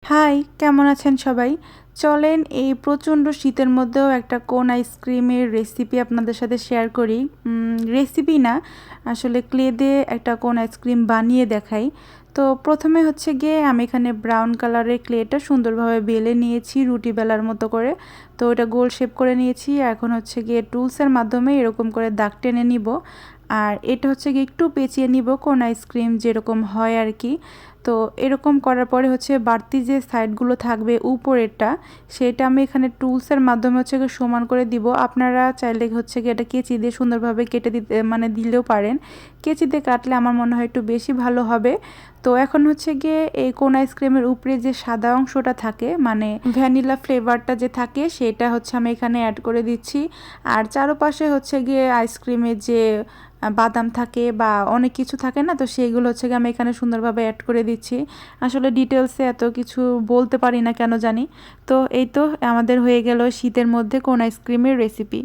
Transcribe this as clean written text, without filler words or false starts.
High, কেমন আছেন সবাই? চলেন এই প্রচণ্ড শীতের মধ্যেও একটা কোন আইসক্রিমের রেসিপি আপনাদের সাথে শেয়ার করি। রেসিপি না, আসলে ক্লে দিয়ে একটা কোন আইসক্রিম বানিয়ে দেখাই। তো প্রথমে হচ্ছে গিয়ে আমি এখানে ব্রাউন কালারের ক্লেটা সুন্দরভাবে বেলে নিয়েছি রুটি বেলার মতো করে। তো ওটা গোল শেপ করে নিয়েছি। এখন হচ্ছে গিয়ে টুলসের মাধ্যমে এরকম করে দাগ টেনে নিব। আর এটা হচ্ছে গিয়ে একটু পেঁচিয়ে নিব কোন আইসক্রিম যেরকম হয় আর কি। তো এরকম করার পরে হচ্ছে বাড়তি যে সাইডগুলো থাকবে উপরেরটা, সেটা আমি এখানে টুলসের মাধ্যমে হচ্ছে গিয়ে সমান করে দিব। আপনারা চাইলে হচ্ছে গিয়ে এটা কেচি দিয়ে সুন্দরভাবে কেটে দিতে দিলেও পারেন। কেচিতে কাটলে আমার মনে হয় একটু বেশি ভালো হবে। তো এখন হচ্ছে গিয়ে এই কোন আইসক্রিমের উপরে যে সাদা অংশটা থাকে, মানে ভ্যানিলা ফ্লেভারটা যে থাকে, সেটা হচ্ছে আমি এখানে অ্যাড করে দিচ্ছি। আর চারপাশে হচ্ছে গিয়ে আইসক্রিমের যে বাদাম থাকে বা অনেক কিছু থাকে না, তো সেইগুলো হচ্ছে গিয়ে আমি এখানে সুন্দরভাবে অ্যাড করে দিচ্ছি। আসলে ডিটেলসে এত কিছু বলতে পারি না কেন জানি। তো এই তো আমাদের হয়ে গেল শীতের মধ্যে কোন আইসক্রিমের রেসিপি।